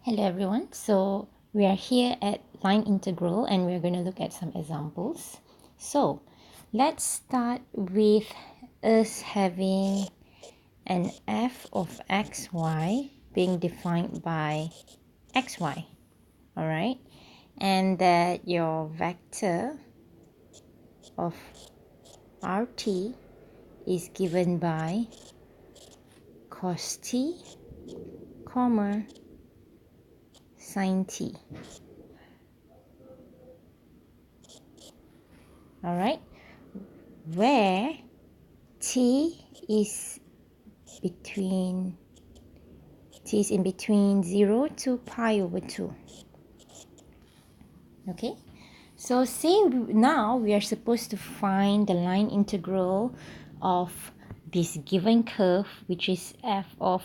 Hello everyone, so we are here at line integral and we're going to look at some examples. So let's start with us having an f of xy being defined by xy, alright, and that your vector of rt is given by cos t, comma, sin t. Alright, where t is in between 0 to pi over 2. Okay, so now we are supposed to find the line integral of this given curve, which is f of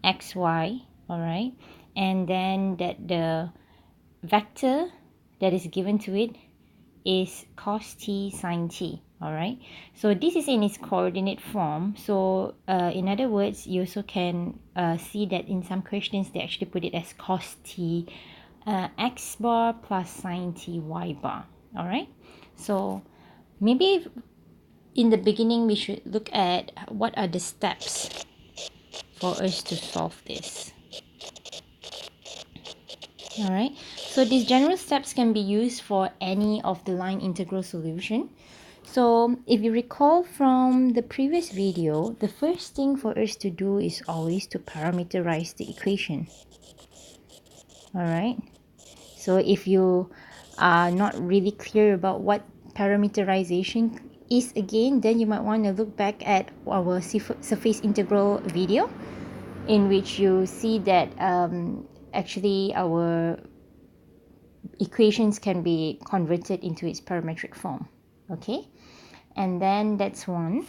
xy, alright, and then that the vector that is given to it is cos t sin t. Alright, so this is in its coordinate form. So in other words, you also can see that in some questions they actually put it as cos t x bar plus sin t y bar. Alright, so maybe in the beginning we should look at what are the steps for us to solve this. Alright, so these general steps can be used for any of the line integral solution. So if you recall from the previous video, the first thing for us to do is always to parameterize the equation. Alright, so if you are not really clear about what parameterization is again, then you might want to look back at our surface integral video, in which you see that actually our equations can be converted into its parametric form. Okay, and then that's one.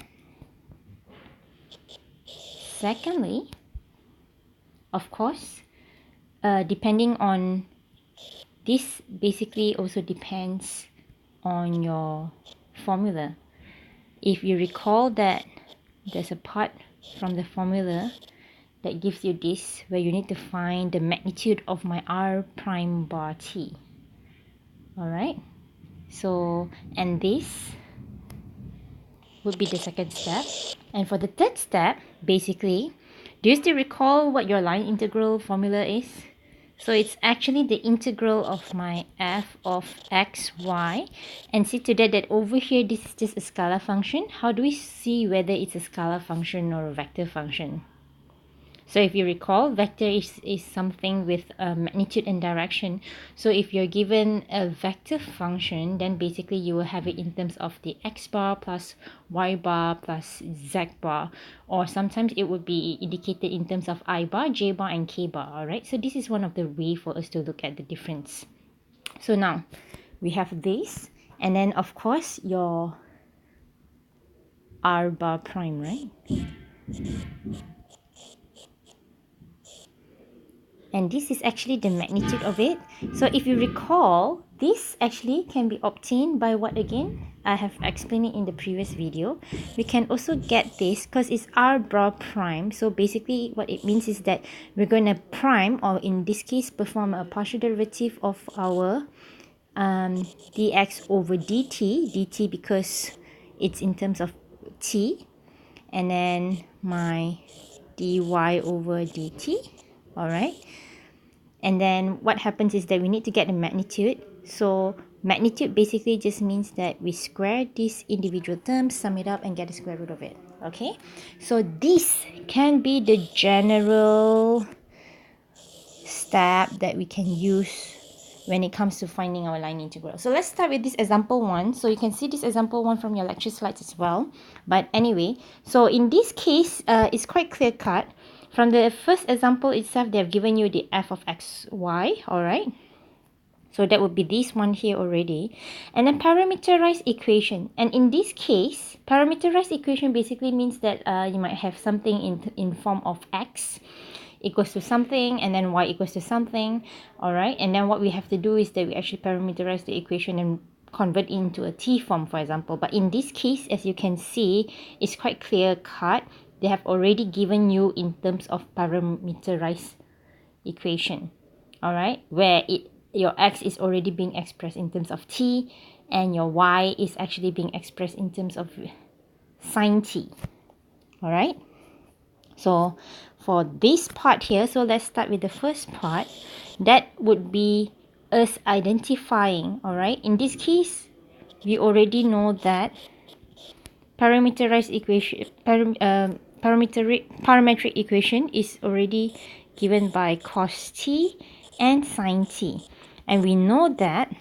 Secondly, of course, depending on this, basically also depends on your formula. If you recall that there's a part from the formula that gives you this, where you need to find the magnitude of my r prime bar t. Alright, so and this would be the second step. And for the third step, basically, do you still recall what your line integral formula is? So it's actually the integral of my f of xy, and see to that over here this is just a scalar function. How do we see whether it's a scalar function or a vector function? So if you recall, vector is something with a magnitude and direction. So if you're given a vector function, then basically you will have it in terms of the x bar plus y bar plus z bar, or sometimes it would be indicated in terms of I bar, j bar, and k bar. Alright, so this is one of the way for us to look at the difference. So now we have this, and then of course your r bar prime, right? And this is actually the magnitude of it. So if you recall, this actually can be obtained by what again? I have explained it in the previous video. We can also get this because it's r bar prime. So basically what it means is that we're going to prime, or in this case perform a partial derivative of our dx over dt because it's in terms of t, and then my dy over dt. Alright, and then what happens is that we need to get the magnitude. So magnitude basically just means that we square these individual terms, sum it up, and get the square root of it. Okay, so this can be the general step that we can use when it comes to finding our line integral. So let's start with this example 1. So you can see this example 1 from your lecture slides as well. But anyway, so in this case, it's quite clear cut. From the first example itself, they have given you the f of xy, alright? So that would be this one here already. And then parameterized equation. And in this case, parameterized equation basically means that you might have something in form of x equals to something, and then y equals to something, alright? And then what we have to do is that we actually parameterize the equation and convert into a t form, for example. But in this case, as you can see, it's quite clear cut. They have already given you in terms of parameterized equation. all right, where your x is already being expressed in terms of t, and your y is actually being expressed in terms of sine t. All right, so for this part here, so let's start with the first part. That would be us identifying, all right. In this case, we already know that parameterized equation, parametric equation is already given by cos t and sine t, and we know that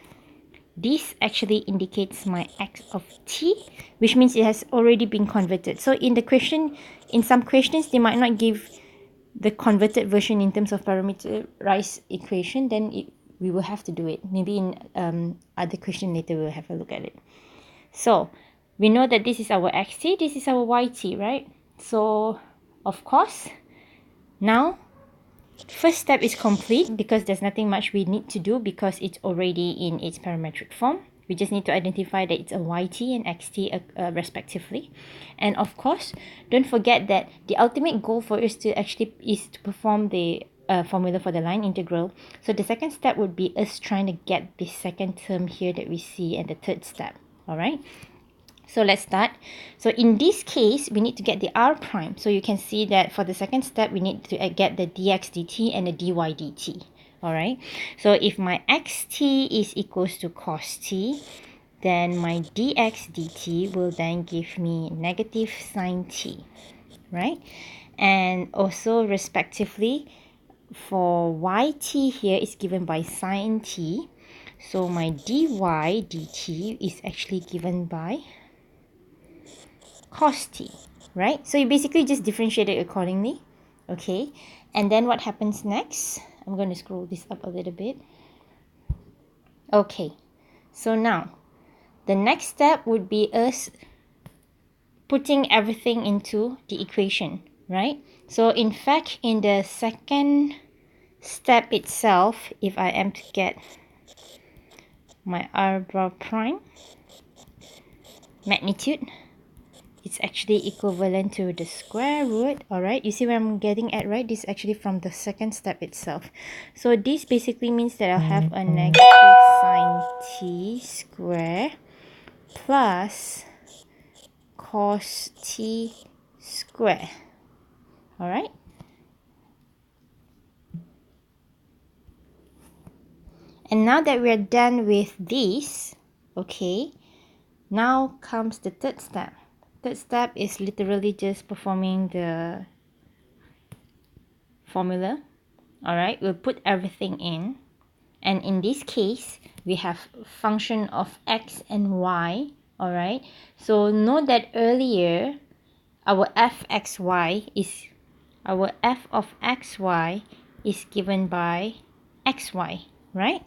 this actually indicates my x of t, which means it has already been converted. So in the question, in some questions, they might not give the converted version in terms of parameterized equation. Then we will have to do it. Maybe in other question later we'll have a look at it. So we know that this is our xt, this is our yt, right? So of course, now first step is complete because there's nothing much we need to do because it's already in its parametric form. We just need to identify that it's a yt and xt respectively. And of course, don't forget that the ultimate goal for us to perform the formula for the line integral. So the second step would be us trying to get the second term here that we see, and the third step. All right. So let's start. So in this case, we need to get the r prime. So you can see that for the second step, we need to get the dx dt and the dy dt. All right. So if my xt is equals to cos t, then my dx dt will then give me negative sine t, right? And also respectively, for yt here is given by sine t. So my dy dt is actually given by cos t, right? So you basically just differentiate it accordingly, okay? And then what happens next? I'm going to scroll this up a little bit. Okay, so now the next step would be us putting everything into the equation, right? So in fact, in the second step itself, if I am to get my r bar prime magnitude, it's actually equivalent to the square root. All right, you see where I'm getting at, right? This is actually from the second step itself. So this basically means that I'll have a negative sine t square plus cos t square. All right. And now that we're done with this, okay, now comes the third step. Third step is literally just performing the formula. All right, we'll put everything in, and in this case we have function of x and y. All right, so note that earlier our f of xy is given by xy, right?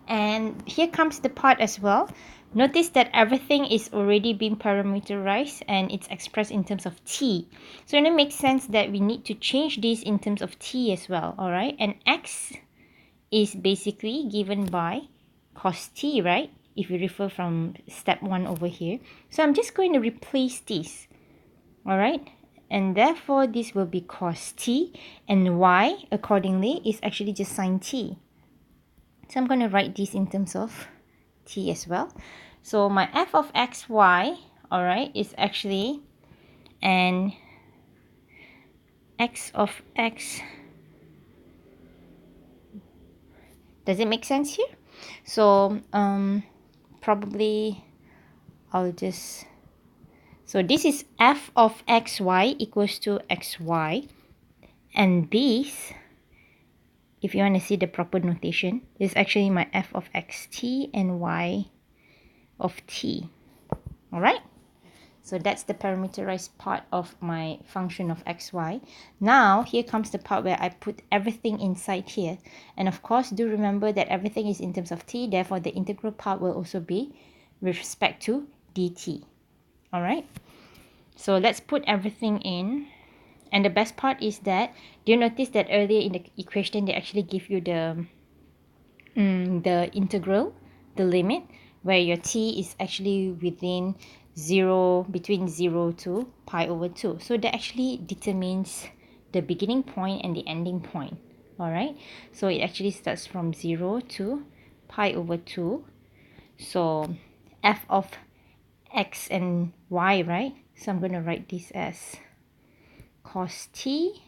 And here comes the part as well. Notice that everything is already being parameterized and it's expressed in terms of t. So it makes sense that we need to change this in terms of t as well, all right? And x is basically given by cos t, right? If you refer from step 1 over here. So I'm just going to replace this, all right? And therefore, this will be cos t, and y, accordingly, is actually just sine t. So I'm going to write this in terms of t as well. So my f of xy, all right, is actually an x of x. Does it make sense here? So probably I'll just, so this is f of xy equals to xy, and this, if you want to see the proper notation, is actually my f of xt and y of t. All right, so that's the parameterized part of my function of xy. Now here comes the part where I put everything inside here, and of course do remember that everything is in terms of t, therefore the integral part will also be with respect to dt. All right, so let's put everything in. And the best part is that, do you notice that earlier in the equation they actually give you the integral, the limit, where your t is actually within 0, between 0 to pi over 2. So that actually determines the beginning point and the ending point. All right, so it actually starts from 0 to pi over 2. So f of x and y, right? So I'm going to write this as cos t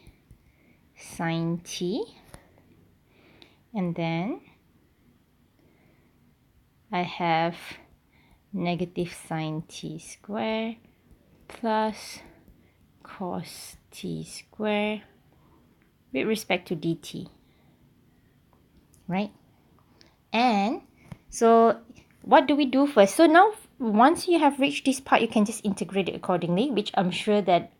sine t, and then I have negative sine t square plus cos t square with respect to dt, right? And so what do we do first? So now once you have reached this part, you can just integrate it accordingly, which I'm sure that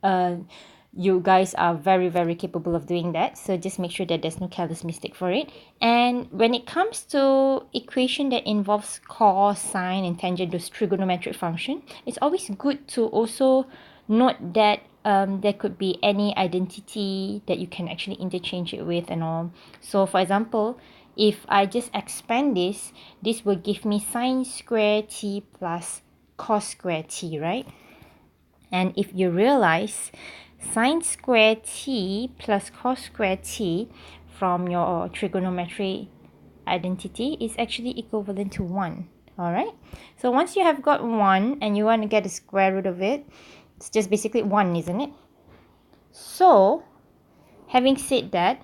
you guys are very, very capable of doing that. So just make sure that there's no careless mistake for it. And when it comes to equation that involves cos, sine, and tangent, those trigonometric function, it's always good to also note that there could be any identity that you can actually interchange it with and all. So for example, if I just expand this, this will give me sine square t plus cos square t, right? And if you realize sine square t plus cos square t from your trigonometry identity is actually equivalent to 1. All right, so once you have got 1 and you want to get the square root of it, it's just basically 1, isn't it? So having said that,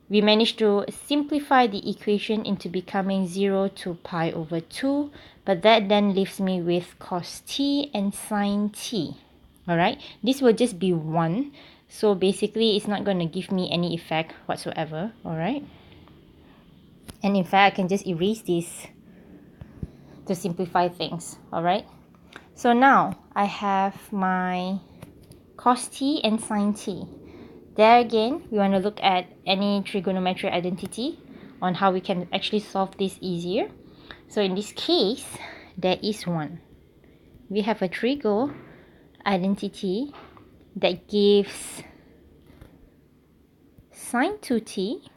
we managed to simplify the equation into becoming 0 to pi over 2, but that then leaves me with cos t and sine t. Alright, this will just be 1, so basically it's not going to give me any effect whatsoever. Alright, and in fact I can just erase this to simplify things. Alright, so now I have my cos t and sine t. There again, we want to look at any trigonometric identity on how we can actually solve this easier. So in this case, there is one. We have a trigo identity that gives sine 2t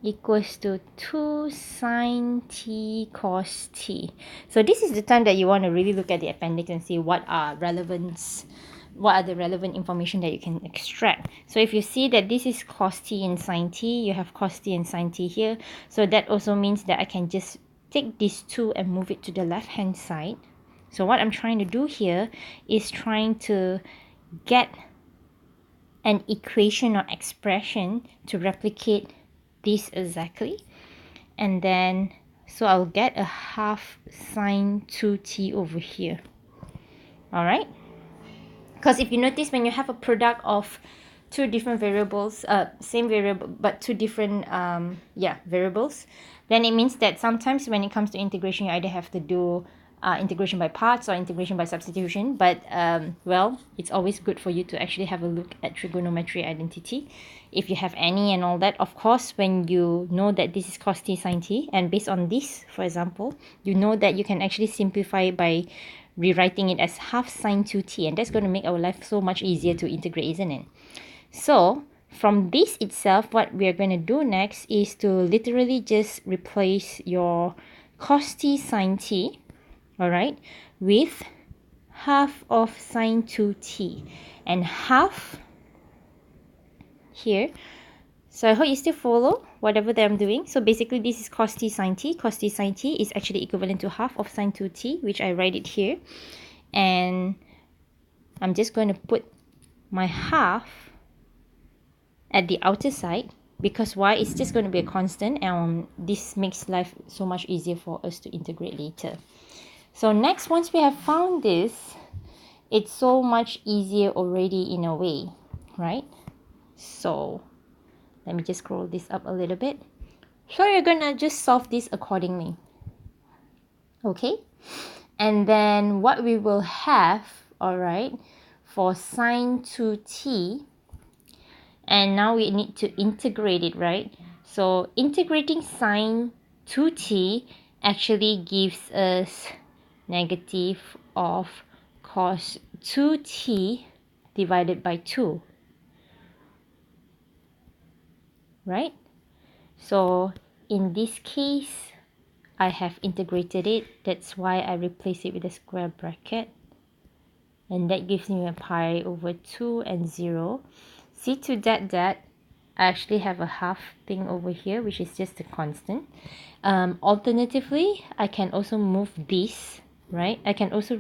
equals to 2 sine t cos t. So this is the time that you want to really look at the appendix and see what are the relevant information that you can extract. So if you see that this is cos t and sine t, you have cos t and sine t here. So that also means that I can just take these two and move it to the left hand side. So what I'm trying to do here is trying to get an equation or expression to replicate this exactly. And then, so I'll get a half sine 2t over here. Alright? Because if you notice, when you have a product of two different variables, same variable but two different variables, then it means that sometimes when it comes to integration, you either have to do integration by parts or integration by substitution. But well, it's always good for you to actually have a look at trigonometry identity if you have any and all that. Of course, when you know that this is cos t sine t, and based on this, for example, you know that you can actually simplify it by rewriting it as half sine 2t, and that's going to make our life so much easier to integrate, isn't it? So from this itself, what we are going to do next is to literally just replace your cos t sine t, all right, with half of sine 2t and half here. So I hope you still follow whatever that I'm doing. So basically this is cos t sine t. Cos t sine t is actually equivalent to half of sine 2t, which I write it here. And I'm just going to put my half at the outer side, because y is just going to be a constant, and this makes life so much easier for us to integrate later. So next, once we have found this, it's so much easier already in a way, right? So let me just scroll this up a little bit. So you're gonna just solve this accordingly. Okay? And then what we will have, alright, for sine 2t, and now we need to integrate it, right? So integrating sine 2t actually gives us negative of cos 2t divided by 2. Right? So in this case, I have integrated it. That's why I replace it with a square bracket. And that gives me a pi over 2 and 0. See to that I actually have a half thing over here, which is just a constant. Alternatively, I can also move this, right? I can also,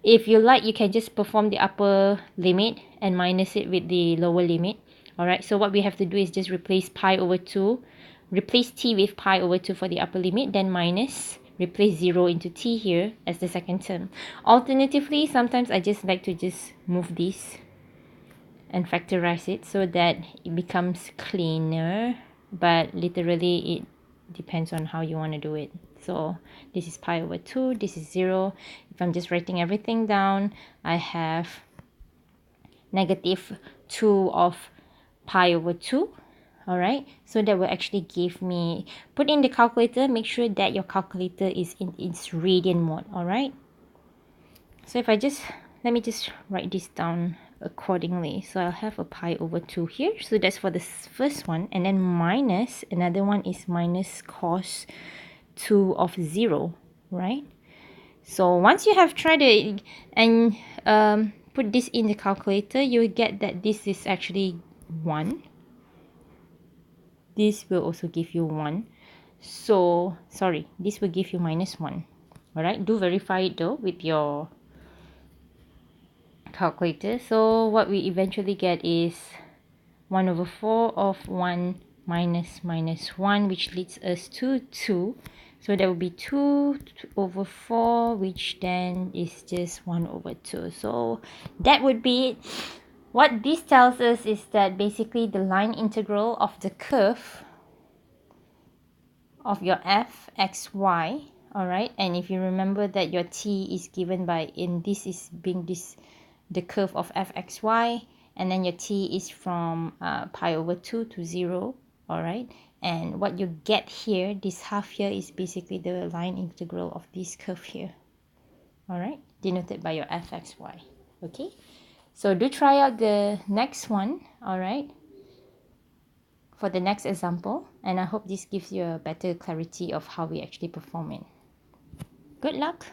if you like, you can just perform the upper limit and minus it with the lower limit. All right, so what we have to do is just replace pi over 2, replace t with pi over 2 for the upper limit, then minus, replace 0 into t here as the second term. Alternatively, sometimes I just like to just move this and factorize it so that it becomes cleaner, but literally it depends on how you want to do it. So this is pi over 2, this is 0. If I'm just writing everything down, I have negative 2 of pi over 2. All right, so that will actually give me, put in the calculator, make sure that your calculator is in its radian mode. All right, so if I just, let me just write this down accordingly. So I'll have a pi over 2 here, so that's for the first one, and then minus, another one is minus cos 2 of 0, right? So once you have tried it and put this in the calculator, you will get that this is actually 1. This will also give you 1. So sorry, this will give you minus 1. All right, do verify it though with your calculator. So what we eventually get is 1 over 4 of 1 minus minus 1, which leads us to 2. So that will be 2 over 4, which then is just 1 over 2. So that would be it. What this tells us is that basically the line integral of the curve of your f x y, all right, and if you remember that your t is given by, in this is being this the curve of f x y, and then your t is from pi over 2 to 0, all right, and what you get here, this half here, is basically the line integral of this curve here, all right, denoted by your f x y. Okay, so do try out the next one, all right, for the next example, and I hope this gives you a better clarity of how we actually perform it. Good luck!